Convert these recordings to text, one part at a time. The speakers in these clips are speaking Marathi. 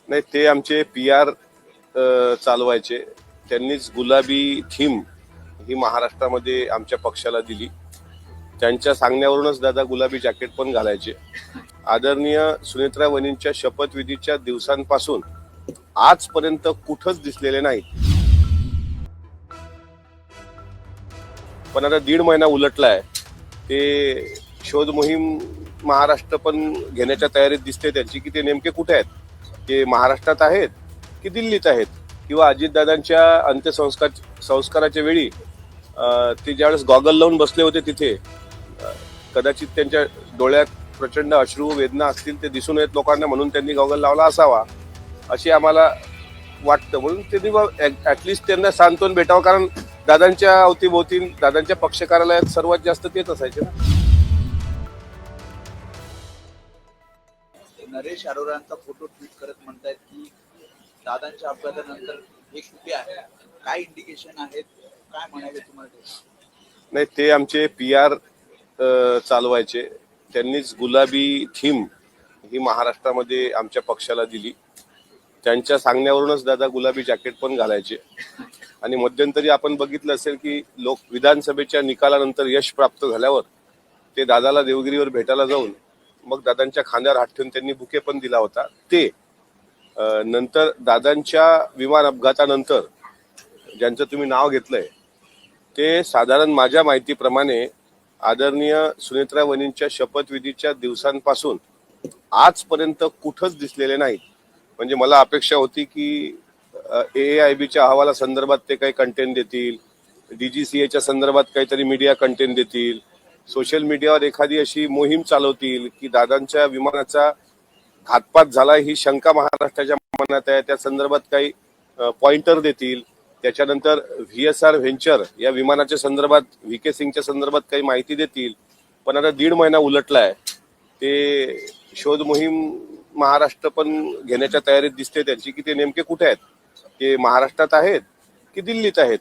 नाही, ते आमचे PR चालवायचे. त्यांनीच गुलाबी थीम ही महाराष्ट्रामध्ये आमच्या पक्षाला दिली. त्यांच्या सांगण्यावरूनच दादा गुलाबी जॅकेट पण घालायचे. आदरणीय सुनेत्रा वहिनींच्या शपथविधीच्या दिवसांपासून आजपर्यंत कुठंच दिसलेले नाहीत. पण आता 1.5 महिना उलटलाय. ते शोध मोहीम महाराष्ट्र पण घेण्याच्या तयारीत दिसते त्यांची, की ते नेमके कुठे आहेत. ते महाराष्ट्रात आहेत की दिल्लीत आहेत, किंवा अजितदादांच्या अंत्यसंस्काराच्या वेळी ते ज्यावेळेस गॉगल लावून बसले होते तिथे कदाचित त्यांच्या डोळ्यात प्रचंड अश्रू वेदना असतील, ते दिसून येत लोकांना, म्हणून त्यांनी गॉगल लावला असावा अशी आम्हाला वाटतं. म्हणून त्यांनी ऍटलिस्ट त्यांना सांत्वन भेटावं, कारण दादांच्या अवतीभोवती दादांच्या पक्ष कार्यालयात सर्वात जास्त तेच असायचे ना. नरेश अरोरांचा फोटो ट्विट करत म्हणतायत की दादांच्या अपघातानंतर हे कुठे आहे, काय इंडिकेशन आहेत, काय म्हणाले तुम्हाला? नाही, ते आमचे PR चालवायचे. त्यांनीच गुलाबी थीम ही महाराष्ट्रामध्ये आमच्या पक्षाला दिली. त्यांच्या सांगण्यावरूनच दादा गुलाबी जॅकेट पण घालायचे. आणि मध्यंतरी आपण बघितलं असेल की विधानसभेच्या निकालानंतर यश प्राप्त झाल्यावर ते दादाला देवगिरीवर भेटायला जाऊन मग दादांच्या खांद्यावर हात ठेवून त्यांनी बुके पण दिला होता. ते नंतर दादांच्या विमान अपघातानंतर ज्यांचं तुम्ही नाव घेतलंय ते साधारण माझ्या माहितीप्रमाणे आदरणीय सुनेत्रा वहिनींच्या शपथविधीच्या दिवसांपासून आजपर्यंत कुठंच दिसलेले नाहीत. म्हणजे मला अपेक्षा होती की AAIBच्या अहवालासंदर्भात ते काही कंटेंट देतील, DGCAच्या संदर्भात काहीतरी मीडिया कंटेंट देतील, सोशल मीडियावर एखादी अशी मोहीम चालवतील की दादांच्या विमानाचा घातपात झाला ही शंका महाराष्ट्राच्या मनात आहे, त्या संदर्भात काही पॉइंटर देतील. त्याच्यानंतर VSR व्हेंचर या विमानाच्या संदर्भात VK सिंगच्या संदर्भात काही माहिती देतील. पण आता 1.5 महिना उलटलाय. ते शोध मोहीम महाराष्ट्र पण घेण्याच्या तयारीत दिसते त्यांची, की ते नेमके कुठे आहेत. ते महाराष्ट्रात आहेत की दिल्लीत आहेत.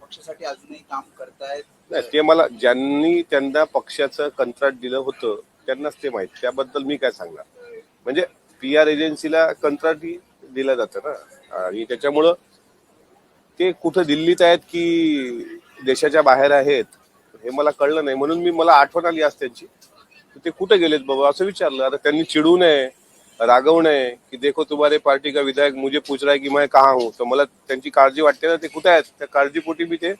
पक्षासाठी अजूनही काम करतायत? नाही, ते मला ज्यांनी त्यांना पक्षाचं कंत्राट दिलं होतं त्यांनाच ते माहित. त्याबद्दल मी काय सांगणार. म्हणजे PR एजन्सीला कंत्राटी दिलं जातं ना, आणि त्याच्यामुळं ते कुठं दिल्लीत आहेत की देशाच्या बाहेर आहेत हे मला कळलं नाही. म्हणून मला आठवण आली आज त्यांची, ते कुठे गेलेत बाबा असं विचारलं. आता त्यांनी चिडू नये, रागवू नये की देखो तुम्हारे पार्टी का विधायक मुझे पूछ रहा है की मैं कहाँ हूँ. तर मला त्यांची काळजी वाटते ना, ते कुठे आहेत. त्या काळजीपोटी मी ते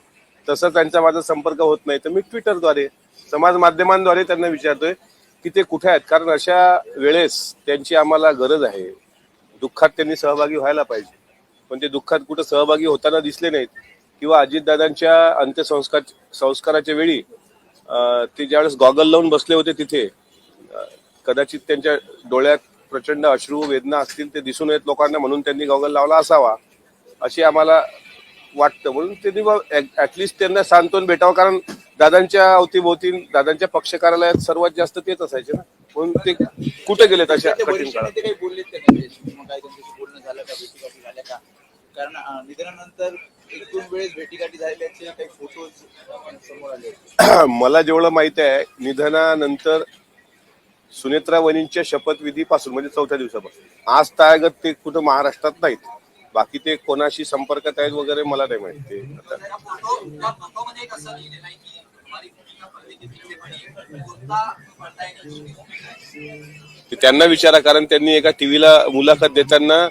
तसं त्यांचा माझा संपर्क होत नाही, तर मी ट्विटरद्वारे समाज माध्यमांद्वारे त्यांना विचारतोय की ते कुठे आहेत. कारण अशा वेळेस त्यांची आम्हाला गरज आहे. दुःखात त्यांनी सहभागी व्हायला पाहिजे, पण ते दुःखात कुठं सहभागी होताना दिसले नाहीत. किंवा अजितदादांच्या अंत्यसंस्काराच्या वेळी ते ज्यावेळेस गॉगल लावून बसले होते तिथे कदाचित त्यांच्या डोळ्यात प्रचंड अश्रू वेदना असतील, ते दिसून येत लोकांना, म्हणून त्यांनी गॉगल लावला असावा अशी आम्हाला वाटतं. म्हणून त्यांनी ऍटलिस्ट त्यांना सांत्वन भेटावं, कारण दादांच्या अवतीभोवती दादांच्या पक्ष कार्यालयात सर्वात जास्त तेच असायचे ना. म्हणून ते कुठे गेलेत अशा कठीण काळात. काही बोललेत का त्यांच्याशी? मग काय त्यांच्याशी बोलणं झालं का, भेटीगाठी झाल्या का? कारण निधनानंतर 1-2 वेळेस भेटीगाठी झाल्याचे काही फोटोज समोर आले. मला जेवढं माहिती आहे, निधनानंतर सुनेत्रा वहिनींच्या शपथविधीपासून म्हणजे 4थ्या दिवसापासून आज तायगत ते कुठं महाराष्ट्रात नाहीत. बाकी ते कोणाशी संपर्कात आहेत वगैरे मला नाही माहिती. त्यांना विचारा, कारण त्यांनी एका टीव्हीला मुलाखत देताना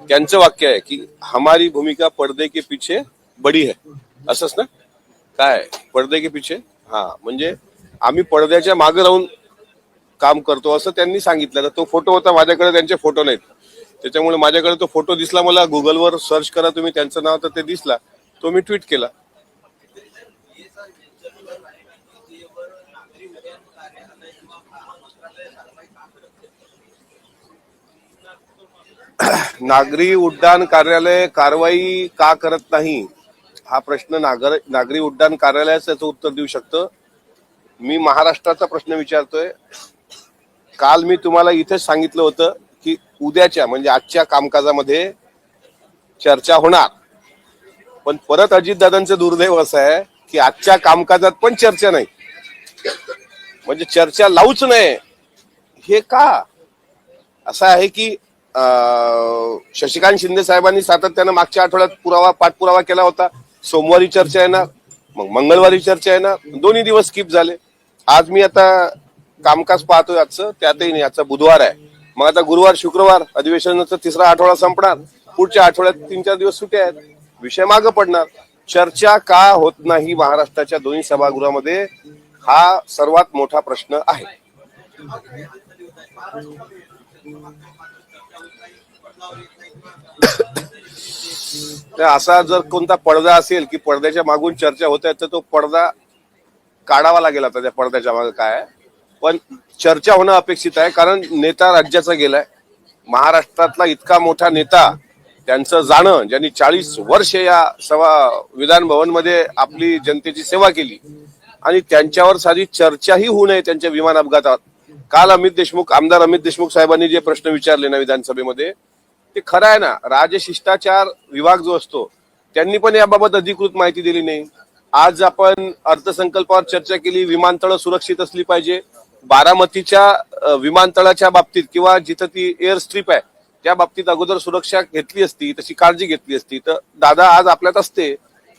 त्यांचं वाक्य आहे की हमारी भूमिका पर्दे के पीछे बडी है. असंच ना, काय पर्दे के पीछे, हा म्हणजे आम्ही पडद्याच्या मागे राहून काम करतो असं त्यांनी सांगितलं. तर तो फोटो होता माझ्याकडे, त्यांचे फोटो नाहीत, त्याच्यामुळे माझ्याकडे तो फोटो दिसला. मला गुगलवर सर्च करा तुम्ही त्यांचं नाव, तर ते दिसला, तो मी ट्विट केला. नागरी उड्डाण कार्यालय कारवाई का करत नाही हा प्रश्न नागरी उड्डाण कार्यालयाचं याचं उत्तर देऊ शकतं. मी महाराष्ट्राचा प्रश्न विचारतोय. काल मी तुम्हाला इथेच सांगितलं होतं की उद्याच्या म्हणजे आजच्या कामकाजामध्ये चर्चा होणार, पण परत अजितदादांचं दुर्दैव असं आहे की आजच्या कामकाजात पण चर्चा नाही. म्हणजे चर्चा लावूच नये हे का? असं आहे की शशिकांत शिंदे साहेबांनी सातत्यानं मागच्या आठवड्यात पाठपुरावा केला होता. सोमवारी चर्चा येणार, मग मंगळवारी चर्चा येणार, दोन्ही दिवस स्किप झाले. आज मी आता कामकाज पाहतोय आजचं, त्यातही नाही, आजचा बुधवार आहे. मग आता गुरुवार शुक्रवार अधिवेशनाचा तिसरा आठवडा संपणार, पुढच्या आठवड्यात 3-4 दिवस सुट्या आहेत, विषय मागे पडणार. चर्चा का होत नाही महाराष्ट्राच्या दोन्ही सभागृहामध्ये, हा सर्वात मोठा प्रश्न आहे. असा जर कोणता पडदा असेल की पडद्याच्या मागून चर्चा होत आहे, तर तो पडदा काढावा लागेल. आता त्या पडद्याच्या मागे काय आहे, पण चर्चा होणं अपेक्षित आहे. कारण नेता राज्याचा गेलाय, महाराष्ट्रातला इतका मोठा नेता, त्यांचं जाणं, ज्यांनी 40 वर्ष या विधान भवन मध्ये आपली जनतेची सेवा केली, आणि त्यांच्यावर साधी चर्चाही होऊ नये त्यांच्या विमान अपघातात. काल आमदार अमित देशमुख साहेबांनी जे प्रश्न विचारले ना विधानसभेमध्ये, ते खरं आहे ना. राजशिष्टाचार विभाग जो असतो, त्यांनी पण याबाबत अधिकृत माहिती दिली नाही. आज आपण अर्थसंकल्पावर चर्चा केली, विमानतळ सुरक्षित असली पाहिजे. बारामतीच्या विमानतळाच्या बाबतीत किंवा जिथं ती एअर स्ट्रीप आहे त्या बाबतीत अगोदर सुरक्षा घेतली असती, तशी काळजी घेतली असती, तर दादा आज आपल्यात असते.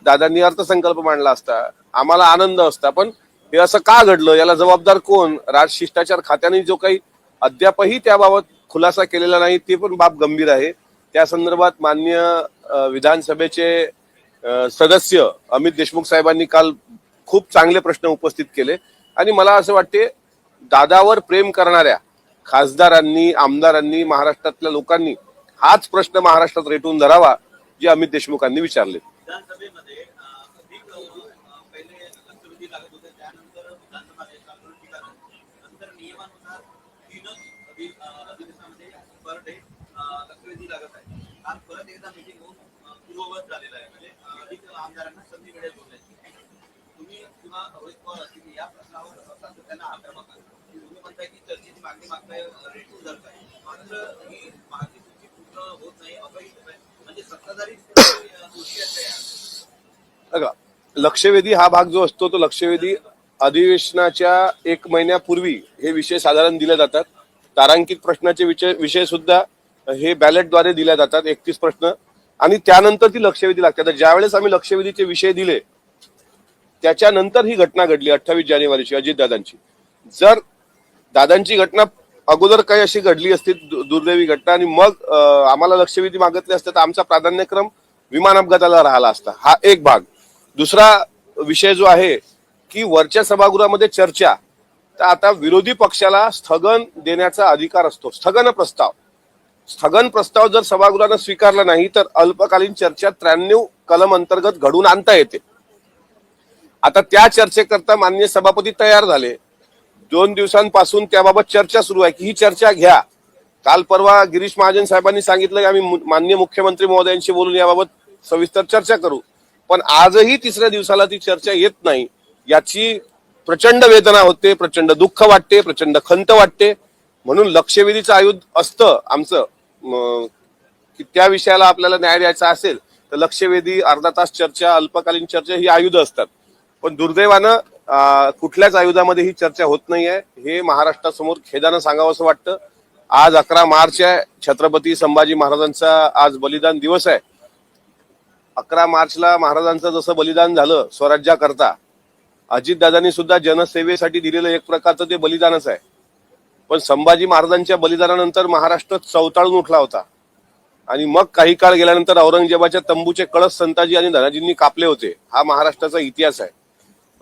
दादांनी अर्थसंकल्प मांडला असता, आम्हाला आनंद असता. पण हे असं का घडलं, याला जबाबदार कोण? राजशिष्टाचार खात्याने जो काही अद्यापही त्याबाबत खुलासा केलेला नाही, ते पण बाब गंभीर आहे. त्या संदर्भात माननीय विधानसभेचे सदस्य अमित देशमुख साहेबांनी काल खूप चांगले प्रश्न उपस्थित केले. आणि मला असं वाटते, दादावर प्रेम करणाऱ्या खासदारांनी, आमदारांनी, महाराष्ट्रातल्या लोकांनी हाच प्रश्न महाराष्ट्रात रेटून धरावा, जे अमित देशमुखांनी विचारले. लक्षवेधी हा भाग जो असतो, तो लक्षवेधी अधिवेशनाच्या 1 महिन्यापूर्वी हे विषय साधारण दिले जातात. तारांकित प्रश्नाचे विषय सुद्धा हे बॅलेटद्वारे दिल्या जातात, 31 प्रश्न, आणि त्यानंतर ती लक्षवेधी लागतात. ज्या वेळेस आम्ही लक्षवेधीचे विषय दिले, त्याच्यानंतर ही घटना घडली 28 जानेवारीची अजितदादांची. जर दादांची घटना अगोदर काही अशी घडली असती, दुर्दैवी घटना, आणि मग आम्हाला लक्षवेधी मागितले असते, तर आमचा प्राधान्यक्रम विमान अपघाताला राहिला असता. हा एक भाग. दुसरा विषय जो आहे की वरच्या सभागृहामध्ये चर्चा, तर आता विरोधी पक्षाला स्थगन देण्याचा अधिकार असतो. स्थगन प्रस्ताव जर सभागृहानं स्वीकारला नाही, तर अल्पकालीन चर्चा 93 कलम अंतर्गत घडून आणता येते. आता त्या चर्चेकरता माननीय सभापती तयार झाले. 2 दिवसांपासून त्याबाबत चर्चा सुरू आहे की ही चर्चा घ्या. काल परवा गिरीश महाजन साहेबांनी सांगितलं की आम्ही माननीय मुख्यमंत्री महोदयांशी बोलून याबाबत सविस्तर चर्चा करू. पण आजही तिसऱ्या दिवसाला ती चर्चा येत नाही, याची प्रचंड वेदना होते, प्रचंड दुःख वाटते, प्रचंड खंत वाटते. म्हणून लक्षवेधीचं आयुध असतं आमचं, की त्या विषयाला आपल्याला न्याय द्यायचा असेल तर लक्षवेधी, अर्धा तास चर्चा, अल्पकालीन चर्चा ही आयुध असतात. पण दुर्दैवानं कुठल्याच आयुधामध्ये ही चर्चा होत नाहीये, हे महाराष्ट्रासमोर खेदानं सांगावं असं वाटतं. आज 11 मार्च आहे, छत्रपती संभाजी महाराजांचा आज बलिदान दिवस आहे. 11 मार्चला महाराजांचं जसं बलिदान झालं स्वराज्याकरता, अजितदादांनी सुद्धा जनसेवेसाठी दिलेलं एक प्रकारचं ते बलिदानच आहे. पण संभाजी महाराजांच्या बलिदानानंतर महाराष्ट्र चवताळून उठला होता, आणि मग काही काळ गेल्यानंतर औरंगजेबाच्या तंबूचे कळस संताजी आणि धनाजींनी कापले होते. हा महाराष्ट्राचा इतिहास आहे.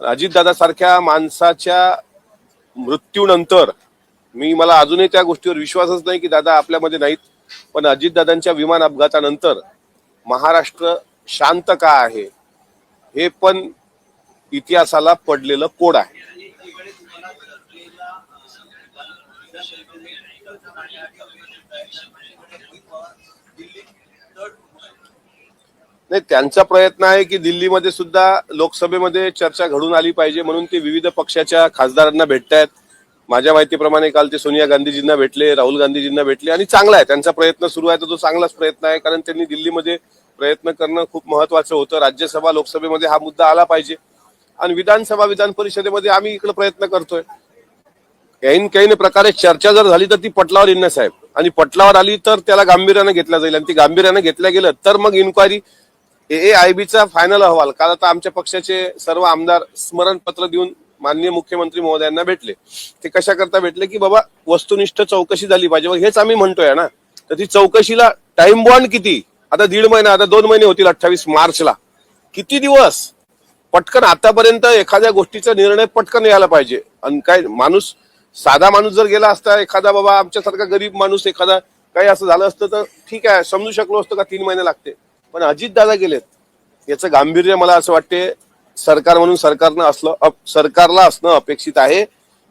अजितदादा सारख्या माणसाच्या मृत्यूनंतर मला अजूनही त्या गोष्टीवर विश्वासच नाही की दादा आपल्यामध्ये नाहीत. पण अजितदादांच्या विमान अपघातानंतर महाराष्ट्र शांत का आहे, हे पण इतिहासाला पडलेलं कोड आहे. नाही, त्यांचा प्रयत्न आहे की दिल्लीमध्ये सुद्धा लोकसभेमध्ये चर्चा घडून आली पाहिजे, म्हणून ते विविध पक्षाच्या खासदारांना भेटतायत. माझ्या माहितीप्रमाणे काल ते सोनिया गांधीजींना भेटले, राहुल गांधीजींना भेटले, आणि चांगला आहे त्यांचा प्रयत्न सुरू आहे. तर तो चांगलाच प्रयत्न आहे, कारण त्यांनी दिल्लीमध्ये प्रयत्न करणं खूप महत्वाचं होतं. राज्यसभा लोकसभेमध्ये हा मुद्दा आला पाहिजे, आणि विधानसभा विधान परिषदेमध्ये आम्ही इकडे प्रयत्न करतोय. काही प्रकारे चर्चा जर झाली तर ती पटलावर येईल ना साहेब. आणि पटलावर आली तर त्याला गांभीर्याने घेतला जाईल, आणि ती गांभीर्याने घेतल्या गेलं तर मग इन्क्वायरी AIBचा फायनल अहवाल. काल आता आमच्या पक्षाचे सर्व आमदार स्मरणपत्र देऊन माननीय मुख्यमंत्री महोदयांना भेटले. ते कशा करता भेटले की बाबा वस्तुनिष्ठ चौकशी झाली पाहिजे, मग हेच आम्ही म्हणतोय ना. तर ती चौकशीला टाइम बॉन्ड किती, आता 1.5 महिना, आता 2 महिने होतील 28 मार्चला, किती दिवस. पटकन आतापर्यंत एखाद्या गोष्टीचा निर्णय पटकन यायला पाहिजे. आणि काय माणूस, साधा माणूस जर गेला असता, एखादा बाबा आमच्यासारखा गरीब माणूस एखादा काही असं झालं असतं तर ठीक आहे, समजू शकलो असतो का 3 महिने लागते. पण अजितदादा गेलेत, याचं गांभीर्य मला असं वाटते सरकार म्हणून सरकारला असणं अपेक्षित आहे.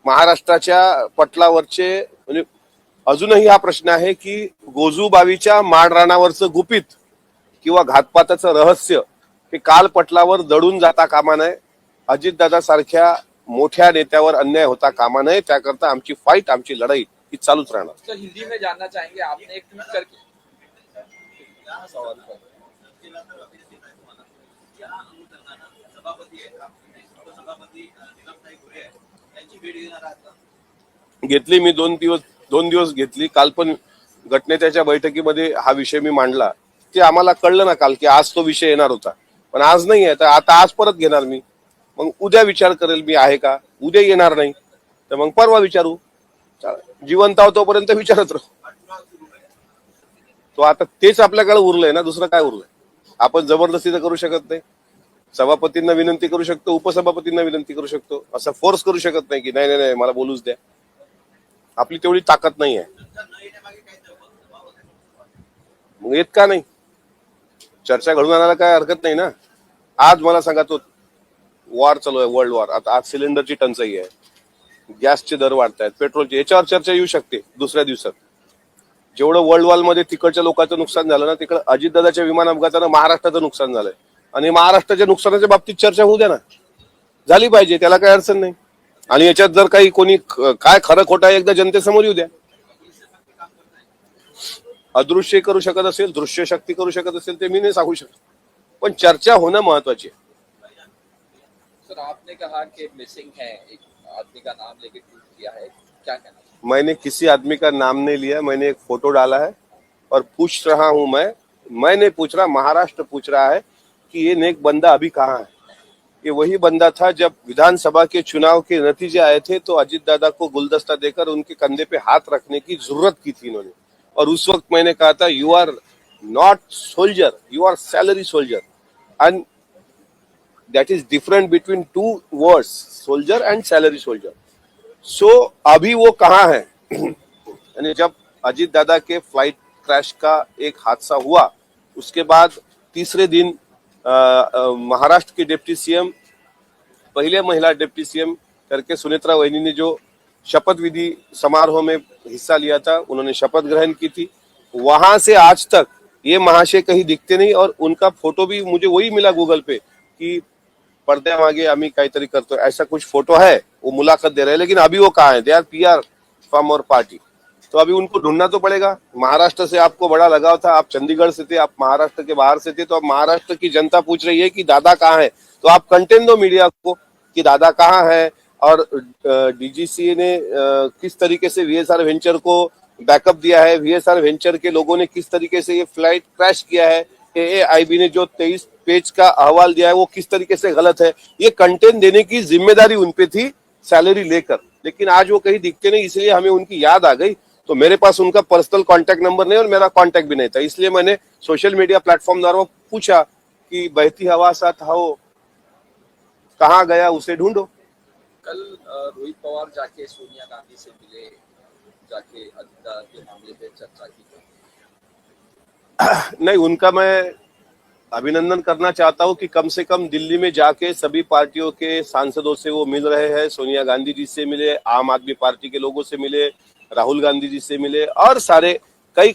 महाराष्ट्राच्या पटलावरचे म्हणजे अजूनही हा प्रश्न आहे की गोजूबावीच्या माळरानावरचं गुपित किंवा घातपाताचं रहस्य हे काल पटलावर दडून जाता कामा नये. अजितदादा सारख्या मोठ्या नेत्यावर अन्याय होता कामा नये. त्याकरता आमची फाईट, आमची लढाई ही चालूच राहणार. सर हिंदी में जानना चाहेंगे, आपने एक ट्वीट करके घेतली मी 2 दिवस घेतली. काल पण गटनेत्याच्या बैठकीमध्ये हा विषय मी मांडला. ते आम्हाला कळलं ना काल की आज तो विषय येणार होता, पण आज नाही आहे. तर आता आज परत घेणार मी, मग उद्या विचार करेल मी आहे का, उद्या येणार नाही तर मग परवा विचारू. जिवंत आहो तोपर्यंत विचारत राहू. तो आता तेच आपल्याकडे उरलंय ना, दुसरं काय उरलंय. आपण जबरदस्ती तर करू शकत नाही. सभापतींना विनंती करू शकतो, उपसभापतींना विनंती करू शकतो, असं फोर्स करू शकत नाही की नाही नाही नाही मला बोलूच द्या. आपली तेवढी ताकद नाही आहे. मग येत का नाही, चर्चा घडून आणायला काय हरकत नाही ना. आज मला सांगा, तो वॉर चालू आहे, वर्ल्ड वॉर. आता आज सिलेंडरची टंचाई आहे, गॅसचे दर वाढतायत, पेट्रोलचे, याच्यावर चर्चा येऊ शकते दुसऱ्या दिवसात. जेवढं वर्ल्ड वॉर मध्ये तिकडच्या लोकांचं नुकसान झालं ना, तिकडं अजितदादाच्या विमान अपघातानं महाराष्ट्राचं नुकसान झालंय. आणि महाराष्ट्राच्या नुकसानाच्या बाबतीत चर्चा होऊ द्या ना, झाली पाहिजे, त्याला काही अडचण नाही. आणि याच्यात जर काही कोणी काय खरं खोटं आहे एकदा जनतेसमोर येऊ द्या. अदृश्य करू शकत असेल, दृश्य शक्ती करू शकत असेल, ते मी नाही सांगू शकत, पण चर्चा होणं महत्वाची आहे. सर आपने कहा कि मिसिंग है, एक आदमी का नाम लेके ट्वीट किया है, क्या कहना? मैंने किसी आदमी का नाम नहीं लिया, मैंने एक फोटो डाला है और पूछ रहा हूं मैं नहीं पूछ रहा, महाराष्ट्र पूछ रहा है कि ये नेक बंदा अभी कहाँ है. ये वही बंदा था जब विधानसभा के चुनाव के नतीजे आए थे तो अजितदादा को गुलदस्ता देकर उनके कंधे पे हाथ रखने की जरूरत की थी इन्होंने. और उस वक्त मैंने कहा था you are not soldier, you are salary soldier, and that is different between 2 words, soldier and salary soldier. So अभी वो कहाँ है. यानी जब अजितदादा के फ्लाइट क्रैश का एक हादसा हुआ, उसके बाद तीसरे दिन महाराष्ट्र के डिप्टी सीएम, पहले महिला डिप्टी सीएम करके सुनेत्रा वहिनी ने जो शपथ विधि समारोह में हिस्सा लिया था, उन्होंने शपथ ग्रहण की थी. वहां से आज तक ये महाशय कहीं दिखते नहीं. और उनका फोटो भी मुझे वही मिला गूगल पे कि पडद्यामागे आम्ही काहीतरी करतो, ऐसा कुछ फोटो है, वो मुलाकात दे रहे हैं. लेकिन अभी वो कहाँ है, दे आर PR फ्रॉम और पार्टी. तो अभी उनको ढूंढना तो पड़ेगा. महाराष्ट्र से आपको बड़ा लगाव था, आप चंडीगढ़ से थे, आप महाराष्ट्र के बाहर से थे, तो अब महाराष्ट्र की जनता पूछ रही है कि दादा कहाँ है. तो आप कंटेंट दो मीडिया को कि दादा कहाँ है. और DGCA ने किस तरीके से VSR वेंचर को बैकअप दिया है, VSR वेंचर के लोगों ने किस तरीके से ये फ्लाइट क्रैश किया है, AIB ने जो 23 पेज का अहवाल दिया है वो किस तरीके से गलत है, ये कंटेंट देने की जिम्मेदारी उनपे थी सैलरी लेकर. लेकिन आज वो कहीं दिखते नहीं, इसलिए हमें उनकी याद आ गई. तो मेरे पास उनका पर्सनल कांटेक्ट नंबर नहीं और मेरा कांटेक्ट भी नहीं था, इसलिए मैंने सोशल मीडिया प्लेटफॉर्म द्वारा पूछा कि बहती हवा सा था वो, कहाँ गया, उसे ढूंढो. कल रोहित पवार जाके सोनिया गांधी से मिले, जाके अजितदादा के मामले पे चर्चा की. नहीं, उनका मैं अभिनंदन करना चाहता हूं कि कम से कम दिल्ली में जाके सभी पार्टियों के सांसदों से वो मिल रहे हैं. सोनिया गांधी जी से मिले, आम आदमी पार्टी के लोगों से मिले, राहुल गांधी जी से मिले और सारे कई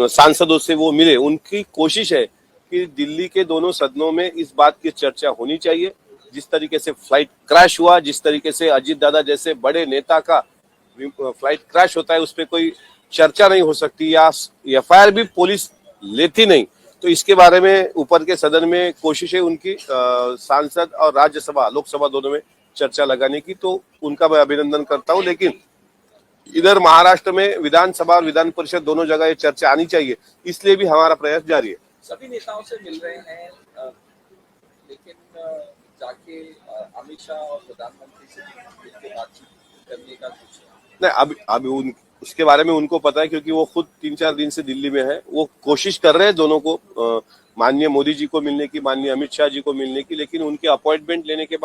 सांसदों से वो मिले. उनकी कोशिश है कि दिल्ली के दोनों सदनों में इस बात की चर्चा होनी चाहिए. जिस तरीके से फ्लाइट क्रैश हुआ, जिस तरीके से अजित दादा जैसे बड़े नेता का फ्लाइट क्रैश होता है, उस पर कोई चर्चा नहीं हो सकती या FIR भी पुलिस लेती नहीं. तो इसके बारे में ऊपर के सदन में कोशिश है उनकी, सांसद और राज्यसभा लोकसभा दोनों में चर्चा लगाने की. तो उनका मैं अभिनंदन करता हूं. लेकिन इधर महाराष्ट्र में विधानसभा और विधान परिषद दोनों जगह ये चर्चा आनी चाहिए, इसलिए भी हमारा प्रयास जारी है। सभी नेताओं से मिल रहे हैं, लेकिन जाके अमित शाह और प्रधानमंत्री से मिलकर बातचीत करने का कुछ नहीं, अभी उसके बारे में उनको पता है, क्योंकि वो खुद 3-4 दिन से दिल्ली में है। वो कोशिश कर रहे हैं दोनों को, माननीय मोदी जी को मिलने की, माननीय अमित शाह जी को मिलने की, लेकिन उनके अपॉइंटमेंट मिलने के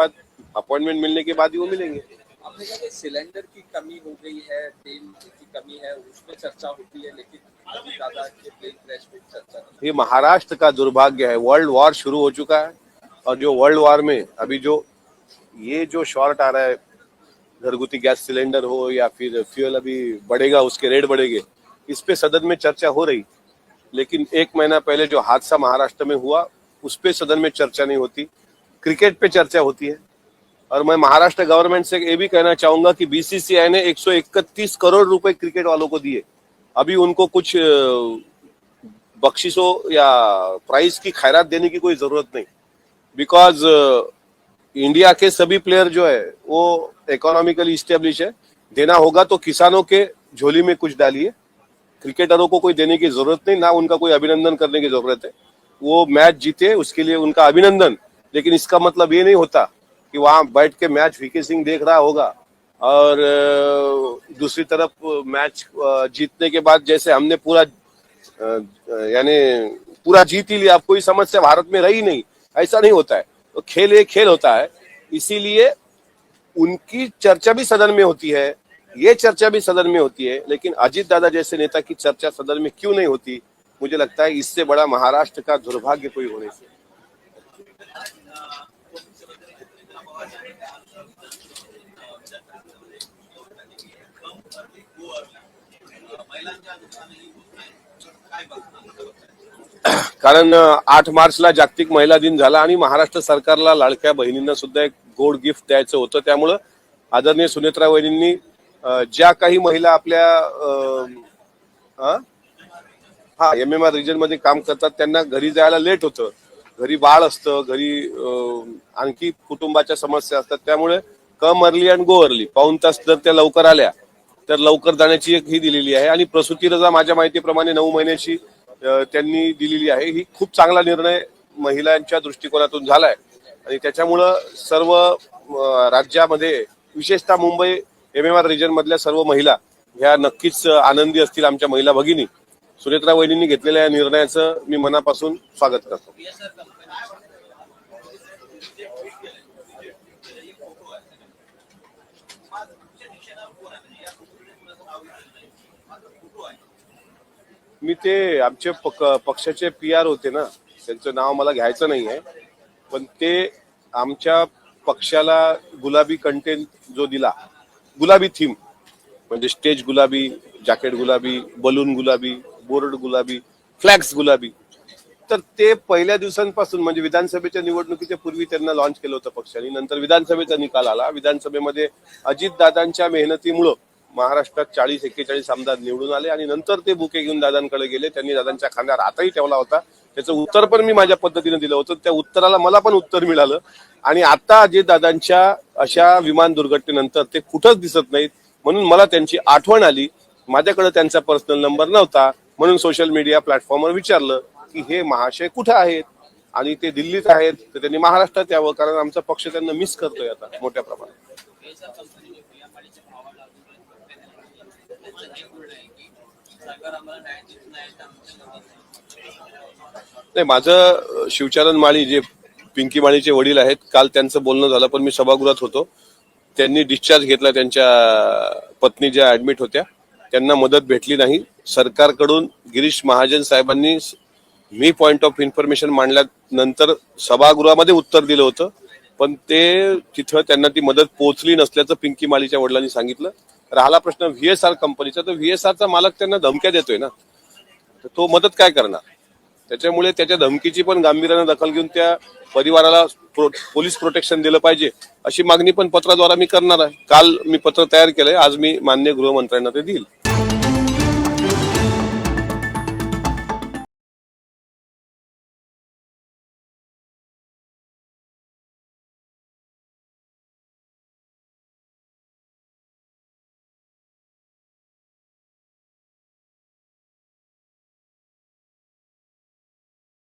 बाद ही वो मिलेंगे। आपने कहा कि सिलेंडर की कमी हो गई है, तेल की कमी है, उसमें चर्चा होती है, लेकिन अभी दादा के प्लेन क्रैश में चर्चा नहीं। ये महाराष्ट्र का दुर्भाग्य है। वर्ल्ड वॉर शुरू हो चुका है, और जो वर्ल्ड वॉर में अभी जो शॉर्ट आ रहा है, घरगुती गैस सिलेंडर हो या फिर फ्यूल अभी बढ़ेगा, उसके रेट बढ़ेंगे, इस पे सदन में चर्चा हो रही, लेकिन 1 महीना पहले जो हादसा महाराष्ट्र में हुआ उस पे सदन में चर्चा नहीं होती। क्रिकेट पे चर्चा होती है। और मैं महाराष्ट्र गवर्नमेंट से ये भी कहना चाहूंगा कि बीसीसीआई ने 131 करोड़ रुपए क्रिकेट वालों को दिए। अभी उनको कुछ बख्शिशों या प्राइज की खैरात देने की कोई जरूरत नहीं, बिकॉज इंडिया के सभी प्लेयर जो है वो इकोनॉमिकली स्टेब्लिश है। देना होगा तो किसानों के झोली में कुछ डालिए, क्रिकेटरों को कोई देने की जरूरत नहीं, ना उनका कोई अभिनंदन करने की जरूरत है। वो मैच जीते उसके लिए उनका अभिनंदन, लेकिन इसका मतलब ये नहीं होता कि वहां बैठ के मैच वीके सिंह देख रहा होगा और दूसरी तरफ मैच जीतने के बाद जैसे हमने पूरा जीत ही लिया, अब कोई समस्या भारत में रही नहीं, ऐसा नहीं होता है। तो खेल एक खेल होता है, इसीलिए उनकी चर्चा भी सदन में होती है, ये चर्चा भी सदन में होती है, लेकिन अजीत दादा जैसे नेता की चर्चा सदन में क्यों नहीं होती? मुझे लगता है इससे बड़ा महाराष्ट्र का दुर्भाग्य कोई होने से। कारण 8 मार्चला जागतिक महिला दिन झाला आणि महाराष्ट्र सरकारला लाडक्या बहिणींना सुद्धा एक गोड गिफ्ट द्यायचं होतं। त्यामुळे आदरणीय सुनेत्रा वहिनींनी ज्या काही महिला आपल्या MMR रिजन मध्ये काम करतात त्यांना घरी जायला लेट होतं, घरी बाळ असतं, घरी आणखी कुटुंबाच्या समस्या असतात, त्यामुळे कम अर्ली अँड गो अर्ली, पाऊण तास जर त्या लवकर आल्या तर लवकर जाण्याची एक ही दिलेली आहे। आणि प्रसूती रजा माझ्या माहितीप्रमाणे 9 महिन्याची त्यांनी दिलेली आहे। ही खूप चांगला निर्णय महिलांच्या दृष्टिकोनातून झालाय आणि त्याच्यामुळे सर्व राज्यामध्ये विशेषतः मुंबई MMR रिजन मधल्या सर्व महिला ह्या नक्कीच आनंदी असतील। आमच्या महिला भगिनी सुनेत्रा वहिनींनी घेतलेल्या या निर्णयाचं मी मनापासून स्वागत करतो। मी ते आमचे पक्षाचे PR होते ना, त्यांचं नाव मला घ्यायचं नाहीये, पण ते आमच्या पक्षाला गुलाबी कंटेंट जो दिला, गुलाबी थीम म्हणजे स्टेज गुलाबी, जॅकेट गुलाबी, बलून गुलाबी, बोर्ड गुलाबी, फ्लॅग्स गुलाबी, तर ते पहिल्या दिवसांपासून म्हणजे विधानसभेच्या निवडणुकीच्या पूर्वी त्यांना लॉन्च केलं होतं पक्षाने। नंतर विधानसभेचा निकाल आला, विधानसभेमध्ये अजित दादांच्या मेहनतीमुळे महाराष्ट्रात 40-41 आमदार निवडून आले आणि नंतर ते बुके घेऊन दादांकडे गेले। त्यांनी दादांच्या खांद्यावर हातही ठेवला होता, त्याचं उत्तर पण मी माझ्या पद्धतीने दिलं होतं, त्या उत्तराला मला पण उत्तर मिळालं। आणि आता अजित दादांच्या अशा विमान दुर्घटनेनंतर ते कुठंच दिसत नाहीत, म्हणून मला त्यांची आठवण आली। माझ्याकडे त्यांचा पर्सनल नंबर नव्हता, म्हणून सोशल मीडिया प्लॅटफॉर्मवर विचारलं की हे महाशय कुठे आहेत, आणि ते दिल्लीत आहेत, तर त्यांनी महाराष्ट्रात यावं, कारण आमचा पक्ष त्यांना मिस करतोय आता मोठ्या प्रमाणात। नाही, माझं शिवचरण माळी जे पिंकी माळीचे वडील आहेत, काल त्यांचं बोलणं झालं, पण मी सभागृहात होतो। त्यांनी डिस्चार्ज घेतला, त्यांच्या पत्नी ज्या ऍडमिट होत्या त्यांना मदत भेटली नाही। सरकारकडून गिरीश महाजन साहेबांनी मी पॉइंट ऑफ इन्फॉर्मेशन मांडल्यानंतर सभागृहामध्ये उत्तर दिलं होतं, पण ते तिथं त्यांना ती मदत पोहोचली नसल्याचं पिंकी माळीच्या वडिलांनी सांगितलं। राहिला प्रश्न VSR कंपनीचा, तर VSRचा मालक त्यांना धमक्या देतोय ना, तर तो मदत काय करणार? त्याच्यामुळे त्याच्या धमकीची पण गांभीर्याने दखल घेऊन त्या परिवाराला पोलीस प्रोटेक्शन दिलं पाहिजे, अशी मागणी पण पत्राद्वारे मी करणार आहे। काल मी पत्र तयार केलंय, आज मी माननीय गृहमंत्र्यांना ते देईल।